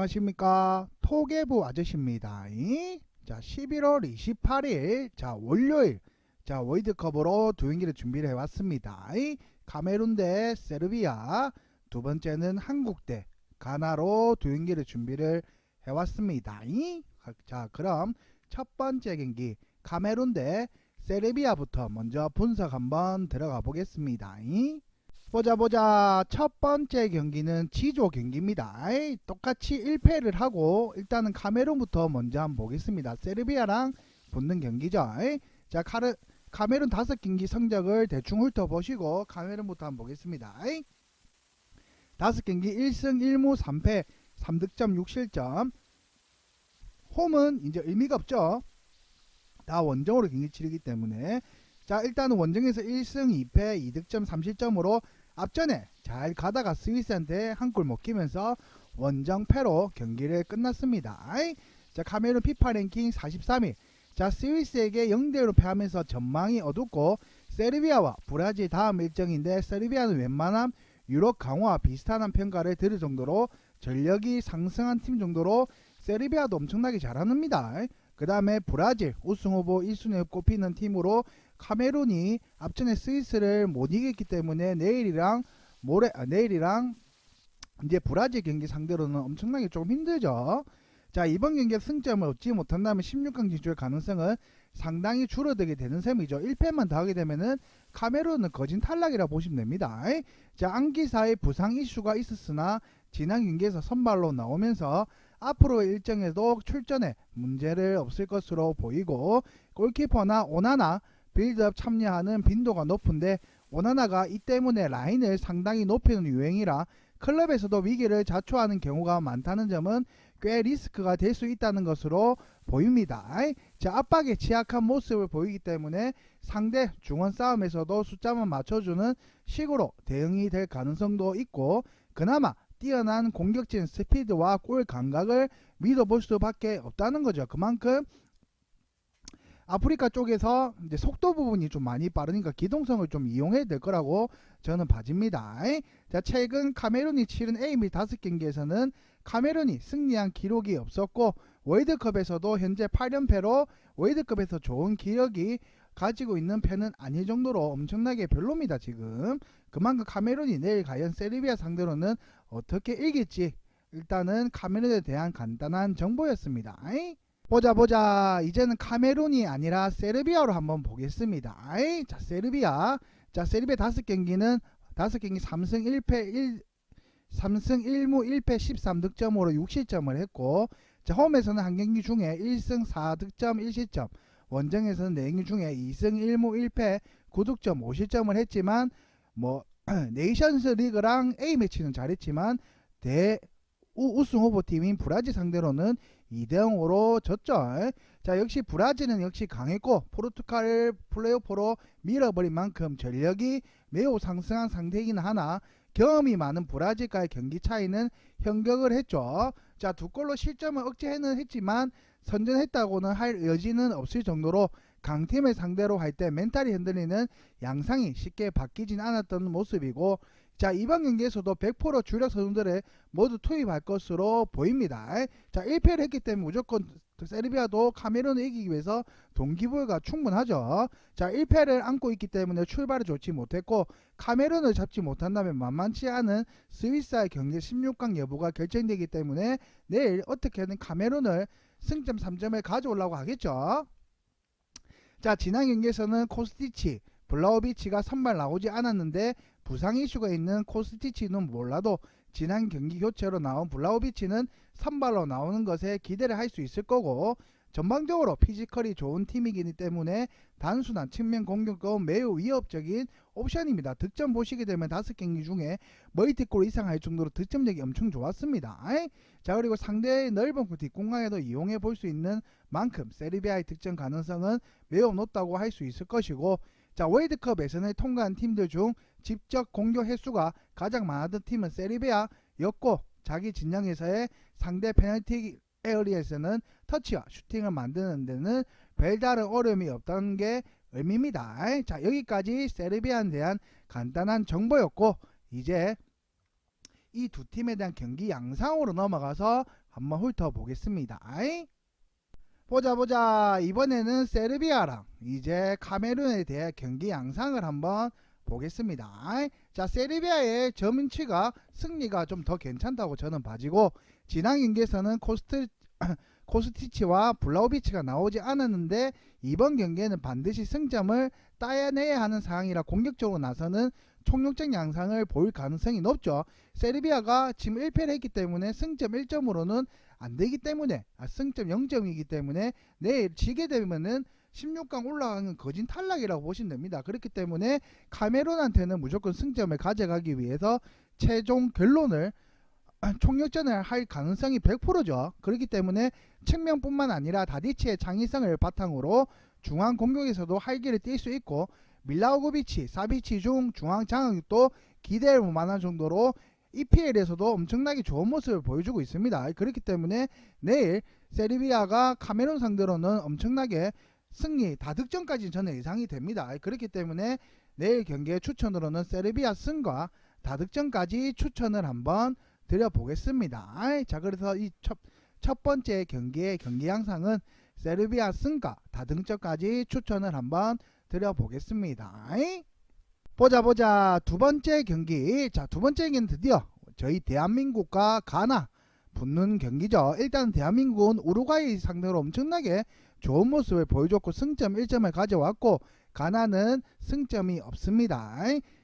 안녕하십니까, 토개부 아저씨입니다. 자, 11월 28일 자 월요일 자 월드컵으로 두 경기를 준비를 해왔습니다. 카메룬 대 세르비아, 두 번째는 한국 대 가나로 두 경기를 준비를 해왔습니다. 자, 그럼 첫 번째 경기 카메룬 대 세르비아부터 먼저 분석 한번 들어가 보겠습니다. 보자 첫 번째 경기는 지조 경기입니다. 똑같이 1패를 하고 일단은 카메룬부터 먼저 한번 보겠습니다. 세르비아랑 붙는 경기죠. 자, 카메룬 5경기 성적을 대충 훑어보시고 카메룬부터 한번 보겠습니다. 5경기 1승 1무 3패 3득점 6실점. 홈은 이제 의미가 없죠. 다 원정으로 경기 치르기 때문에. 자, 일단은 원정에서 1승 2패 2득점 3실점으로 앞전에 잘 가다가 스위스한테 한 골 먹히면서 원정패로 경기를 끝났습니다. 자, 카메룬 피파 랭킹 43위. 자, 스위스에게 0대1로 패하면서 전망이 어둡고 세르비아와 브라질 다음 일정인데 세르비아는 웬만한 유럽 강호와 비슷한 평가를 들을 정도로 전력이 상승한 팀 정도로 세르비아도 엄청나게 잘합니다. 그 다음에 브라질 우승후보 1순위에 꼽히는 팀으로 카메룬이 앞전에 스위스를 못 이겼기 때문에 내일이랑 이제 브라질 경기 상대로는 엄청나게 조금 힘들죠. 자, 이번 경기에 승점을 얻지 못한다면 16강 진출의 가능성은 상당히 줄어들게 되는 셈이죠. 1패만 더 하게 되면은 카메룬은 거진 탈락이라 보시면 됩니다. 자, 안기사의 부상 이슈가 있었으나 지난 경기에서 선발로 나오면서 앞으로의 일정에도 출전에 문제를 없을 것으로 보이고, 골키퍼나 오나나 빌드업 참여하는 빈도가 높은데 오나나가 이 때문에 라인을 상당히 높이는 유행이라 클럽에서도 위기를 자초하는 경우가 많다는 점은 꽤 리스크가 될 수 있다는 것으로 보입니다. 자, 압박에 취약한 모습을 보이기 때문에 상대 중원 싸움에서도 숫자만 맞춰주는 식으로 대응이 될 가능성도 있고, 그나마 뛰어난 공격진 스피드와 골 감각을 믿어볼 수밖에 없다는 거죠. 그만큼 아프리카 쪽에서 이제 속도 부분이 좀 많이 빠르니까 기동성을 좀 이용해야 될 거라고 저는 봐집니다. 자, 최근 카메룬이 치른 A매치 5경기에서는 카메룬이 승리한 기록이 없었고 월드컵에서도 현재 8연패로 월드컵에서 좋은 기억이 가지고 있는 편은 아닐 정도로 엄청나게 별로입니다. 지금 그만큼 카메룬이 내일 과연 세르비아 상대로는 어떻게 이길지 일단은 카메룬에 대한 간단한 정보였습니다. 보자 이제는 카메룬이 아니라 세르비아로 한번 보겠습니다. 자, 세르비아 5경기는 5경기 3승 1무 1패 13득점으로 6실점을 했고, 자, 홈에서는 한 경기 중에 1승 4득점 1실점, 원정에서는 4경기 중에 2승 1무 1패 9득점 5실점을 했지만 네이션스 리그랑 A매치는 잘했지만 우승 후보팀인 브라질 상대로는 2대0으로 졌죠. 자, 역시 브라질은 역시 강했고 포르투갈을 플레이오프로 밀어버린 만큼 전력이 매우 상승한 상대이긴 하나 경험이 많은 브라질과의 경기 차이는 현격을 했죠. 자, 2골로 실점을 억제는 했지만 선전했다고는 할 여지는 없을 정도로 강팀을 상대로 할 때 멘탈이 흔들리는 양상이 쉽게 바뀌진 않았던 모습이고, 자, 이번 경기에서도 100% 주력 선수들을 모두 투입할 것으로 보입니다. 자, 1패를 했기 때문에 무조건 세르비아도 카메룬을 이기기 위해서 동기부여가 충분하죠. 자, 1패를 안고 있기 때문에 출발을 좋지 못했고 카메룬을 잡지 못한다면 만만치 않은 스위스와의 경기 16강 여부가 결정되기 때문에 내일 어떻게든 카메룬을 승점 3점을 가져오려고 하겠죠. 자, 지난 경기에서는 코스티치, 블라우비치가 선발 나오지 않았는데 부상 이슈가 있는 코스티치는 몰라도 지난 경기 교체로 나온 블라우비치는 선발로 나오는 것에 기대를 할 수 있을 거고, 전반적으로 피지컬이 좋은 팀이기 때문에 단순한 측면 공격은 매우 위협적인 옵션입니다. 득점 보시게 되면 5경기 중에 멀티골 이상 할 정도로 득점력이 엄청 좋았습니다. 자, 그리고 상대의 넓은 뒷공간에도 이용해 볼 수 있는 만큼 세르비아의 득점 가능성은 매우 높다고 할 수 있을 것이고, 자, 월드컵 예선을 통과한 팀들 중 직접 공격 횟수가 가장 많았던 팀은 세르비아였고, 자기 진영에서의 상대 페널티 에어리에서는 터치와 슈팅을 만드는 데는 별다른 어려움이 없다는 게 의미입니다. 자, 여기까지 세르비아에 대한 간단한 정보였고, 이제 이 두 팀에 대한 경기 양상으로 넘어가서 한번 훑어보겠습니다. 보자. 이번에는 세르비아랑 이제 카메룬에 대해 경기 양상을 한번 보겠습니다. 자, 세르비아의 점인치가 승리가 좀 더 괜찮다고 저는 봐지고, 지난 경기에서는 코스티치와 블라우비치가 나오지 않았는데 이번 경기에는 반드시 승점을 따내야 하는 상황이라 공격적으로 나서는 총력적 양상을 보일 가능성이 높죠. 세르비아가 지금 1패를 했기 때문에 승점 1점으로는 안 되기 때문에, 승점 0점이기 때문에 내일 지게 되면은 16강 올라가는 거진 탈락이라고 보시면 됩니다. 그렇기 때문에 카메룬한테는 무조건 승점을 가져가기 위해서 최종 결론을 총력전을 할 가능성이 100%죠. 그렇기 때문에 측면뿐만 아니라 다디치의 창의성을 바탕으로 중앙 공격에서도 활기를 띨 수 있고, 밀라우고비치, 사비치 중 중앙 장악도 기대할 만한 정도로 EPL에서도 엄청나게 좋은 모습을 보여주고 있습니다. 그렇기 때문에 내일 세르비아가 카메룬 상대로는 엄청나게 승리 다득점까지 저는 예상이 됩니다. 그렇기 때문에 내일 경기의 추천으로는 세르비아 승과 다득점까지 추천을 한번 드려보겠습니다. 자, 그래서 이 첫 번째 경기의 경기 양상은 세르비아 승과 다득점까지 추천을 한번 드려보겠습니다. 보자. 두 번째 경기. 자, 두 번째 경기는 드디어 저희 대한민국과 가나 붙는 경기죠. 일단 대한민국은 우루과이 상대로 엄청나게 좋은 모습을 보여줬고 승점 1점을 가져왔고, 가나는 승점이 없습니다.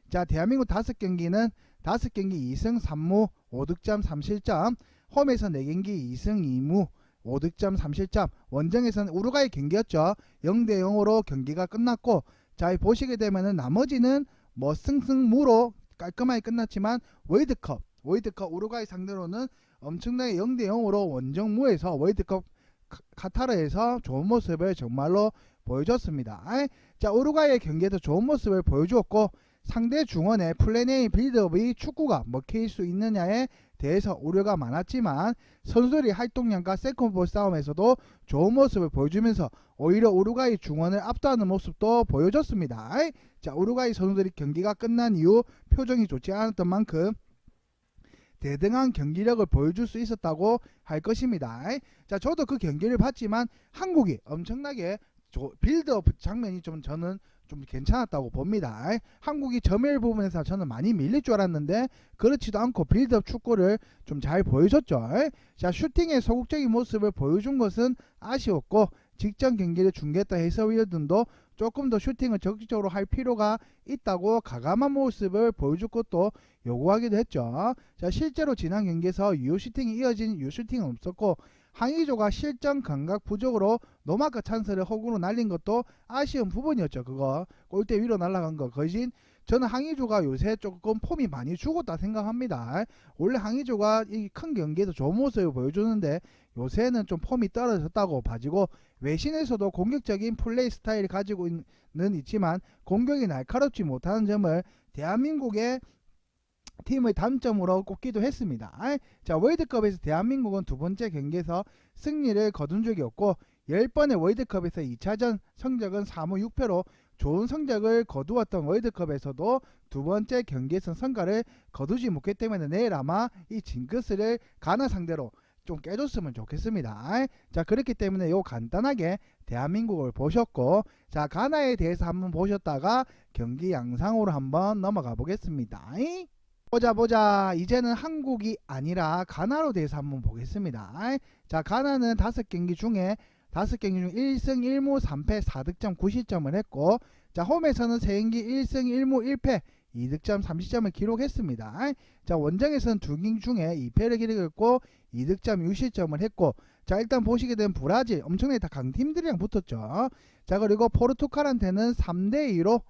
자, 대한민국 5경기는 5경기 2승 3무 5득점 3실점, 홈에서 4경기 2승 2무 5득점 3실점, 원정에서는 우루과이 경기였죠. 0대0으로 경기가 끝났고, 자, 보시게 되면은 나머지는 뭐 승승무로 깔끔하게 끝났지만 월드컵 우루과이 상대로는 엄청나게 0대0으로 원정무에서 월드컵 카타르에서 좋은 모습을 정말로 보여줬습니다. 자, 우루과이의 경기에서 좋은 모습을 보여주었고, 상대 중원의 플랜 A 빌드업의 축구가 먹힐 수 있느냐에 대해서 우려가 많았지만 선수들이 활동량과 세컨볼 싸움에서도 좋은 모습을 보여주면서 오히려 우루과이 중원을 압도하는 모습도 보여줬습니다. 자, 우루과이 선수들이 경기가 끝난 이후 표정이 좋지 않았던 만큼 대등한 경기력을 보여줄 수 있었다고 할 것입니다. 자, 저도 그 경기를 봤지만 한국이 엄청나게 빌드업 장면이 저는 좀 괜찮았다고 봅니다. 한국이 점유율 부분에서 저는 많이 밀릴 줄 알았는데 그렇지도 않고 빌드업 축구를 좀 잘 보여줬죠. 자, 슈팅의 소극적인 모습을 보여준 것은 아쉬웠고, 직전 경기를 중계했던 해설위원들도 조금 더 슈팅을 적극적으로 할 필요가 있다고 가감한 모습을 보여줄 것도 요구하기도 했죠. 자, 실제로 지난 경기에서 유효 슈팅이 이어진 유효 슈팅은 없었고, 항의조가 실전 감각 부족으로 노마크 찬스를 허구로 날린 것도 아쉬운 부분이었죠. 그거 골대 위로 날아간 거. 거진 저는 항의조가 요새 조금 폼이 많이 죽었다 생각합니다. 원래 항의조가 이 큰 경기에서 좋은 모습을 보여주는데 요새는 좀 폼이 떨어졌다고 봐지고, 외신에서도 공격적인 플레이 스타일을 가지고 있지만 공격이 날카롭지 못하는 점을 대한민국의 팀의 단점으로 꼽기도 했습니다. 자, 월드컵에서 대한민국은 두 번째 경기에서 승리를 거둔 적이 없고, 10번의 월드컵에서 2차전 성적은 3무 6패로 좋은 성적을 거두었던 월드컵에서도 두 번째 경기에서 성과를 거두지 못했기 때문에 내일 아마 이 징크스를 가나 상대로 좀 깨줬으면 좋겠습니다. 자, 그렇기 때문에 요 간단하게 대한민국을 보셨고, 자, 가나에 대해서 한번 보셨다가 경기 양상으로 한번 넘어가 보겠습니다. 보자. 이제는 한국이 아니라 가나로 대해서 한번 보겠습니다. 자, 가나는 5경기 중 1승 1무 3패 4득점 9실점을 했고, 자, 홈에서는 3경기 1승 1무 1패 2득점 3실점을 기록했습니다. 자, 원정에서는 2경기 중에 2패를 기록했고 2득점 6실점을 했고, 자, 일단 보시게 되면 브라질 엄청나게 다 강팀들이랑 붙었죠. 자, 그리고 포르투갈한테는 3대2로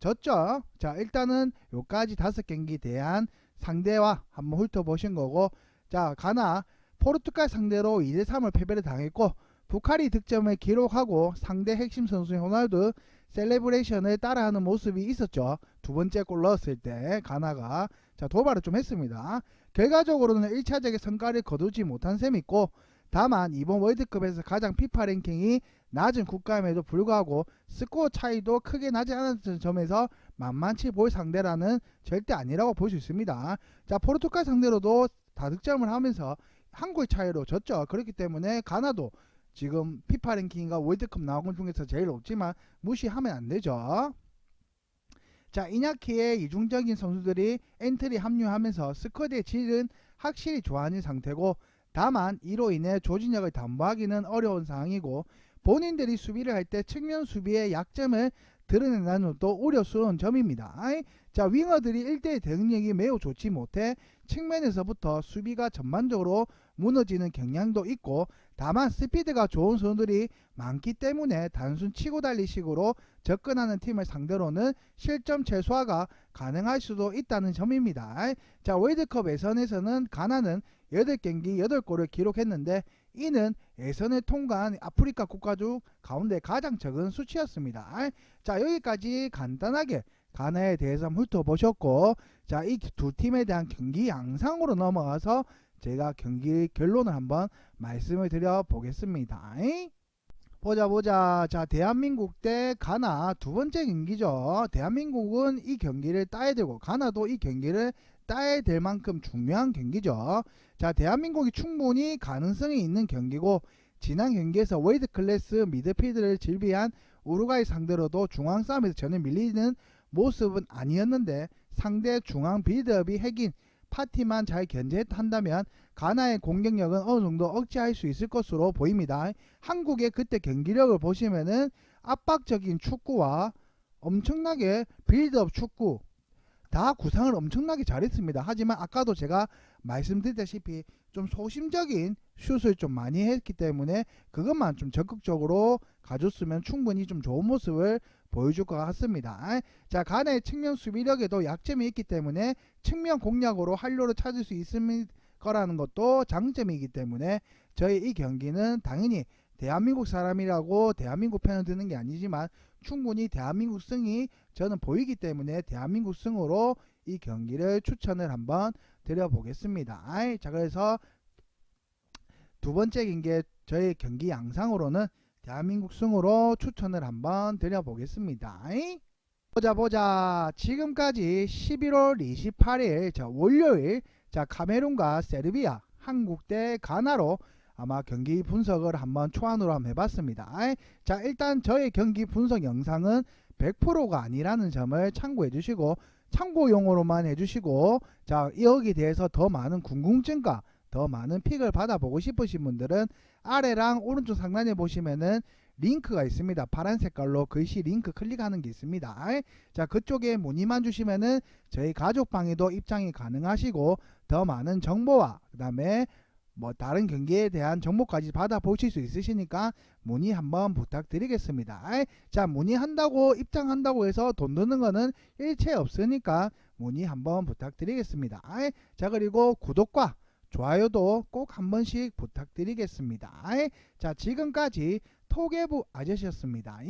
졌죠. 자, 일단은 요까지 5경기 대한 상대와 한번 훑어보신 거고, 자, 가나 포르투갈 상대로 2대3을 패배를 당했고, 부카리 득점을 기록하고 상대 핵심 선수인 호날두 셀레브레이션을 따라하는 모습이 있었죠. 두 번째 골 넣었을 때 가나가 자, 도발을 좀 했습니다. 결과적으로는 1차적인 성과를 거두지 못한 셈이 있고, 다만 이번 월드컵에서 가장 피파 랭킹이 낮은 국가임에도 불구하고 스코어 차이도 크게 나지 않았던 점에서 만만치 볼 상대라는 절대 아니라고 볼 수 있습니다. 자, 포르투갈 상대로도 다득점을 하면서 한 골 차이로 졌죠. 그렇기 때문에 가나도 지금 피파 랭킹과 월드컵 나온 것 중에서 제일 높지만 무시하면 안 되죠. 자, 이냐키의 이중적인 선수들이 엔트리 합류하면서 스쿼드의 질은 확실히 좋아진 상태고, 다만 이로 인해 조직력을 담보하기는 어려운 상황이고, 본인들이 수비를 할 때 측면 수비의 약점을 드러낸다는 것도 우려스러운 점입니다. 자, 윙어들이 1대1 대응력이 매우 좋지 못해 측면에서부터 수비가 전반적으로 무너지는 경향도 있고, 다만 스피드가 좋은 선수들이 많기 때문에 단순 치고 달리식으로 접근하는 팀을 상대로는 실점 최소화가 가능할 수도 있다는 점입니다. 자, 월드컵 예선에서는 가나는 8경기 8골을 기록했는데, 이는 예선을 통과한 아프리카 국가 중 가운데 가장 적은 수치였습니다. 자, 여기까지 간단하게 가나에 대해서 한번 훑어보셨고, 자, 이 두 팀에 대한 경기 양상으로 넘어가서 제가 경기 결론을 한번 말씀을 드려 보겠습니다. 보자. 자, 대한민국 대 가나 두 번째 경기죠. 대한민국은 이 경기를 따야 되고, 가나도 이 경기를 따야 될 만큼 중요한 경기죠. 자, 대한민국이 충분히 가능성이 있는 경기고, 지난 경기에서 월드 클래스 미드필드를 질비한 우루과이 상대로도 중앙 싸움에서 전혀 밀리는 모습은 아니었는데, 상대 중앙 빌드업이 핵인 파티만 잘 견제한다면 가나의 공격력은 어느 정도 억제할 수 있을 것으로 보입니다. 한국의 그때 경기력을 보시면은 압박적인 축구와 엄청나게 빌드업 축구 다 구상을 엄청나게 잘했습니다. 하지만 아까도 제가 말씀드렸다시피 좀 소심적인 슛을 좀 많이 했기 때문에 그것만 좀 적극적으로 가졌으면 충분히 좀 좋은 모습을 보여줄 것 같습니다. 자, 가나의 측면 수비력에도 약점이 있기 때문에 측면 공략으로 활로를 찾을 수 있을 거라는 것도 장점이기 때문에 저희 이 경기는 당연히 대한민국 사람이라고 대한민국 편을 드는 게 아니지만 충분히 대한민국 승이 저는 보이기 때문에 대한민국 승으로 이 경기를 추천을 한번 드려보겠습니다. 자, 그래서 두 번째 경기 저희 경기 양상으로는 대한민국 승으로 추천을 한번 드려보겠습니다. 보자. 지금까지 11월 28일 자, 월요일 자, 카메룬과 세르비아, 한국 대 가나로 아마 경기 분석을 한번 초안으로 한번 해봤습니다. 자, 일단 저의 경기 분석 영상은 100%가 아니라는 점을 참고해 주시고, 참고용으로만 해주시고, 자, 여기에 대해서 더 많은 궁금증과 더 많은 픽을 받아보고 싶으신 분들은 아래랑 오른쪽 상단에 보시면은 링크가 있습니다. 파란 색깔로 글씨 링크 클릭하는 게 있습니다. 자, 그쪽에 문의만 주시면은 저희 가족방에도 입장이 가능하시고, 더 많은 정보와 그 다음에 뭐 다른 경기에 대한 정보까지 받아보실 수 있으시니까 문의 한번 부탁드리겠습니다. 자, 문의한다고 입장한다고 해서 돈 드는 거는 일체 없으니까 문의 한번 부탁드리겠습니다. 자, 그리고 구독과 좋아요도 꼭 한 번씩 부탁드리겠습니다. 자, 지금까지 토개부 아저씨였습니다.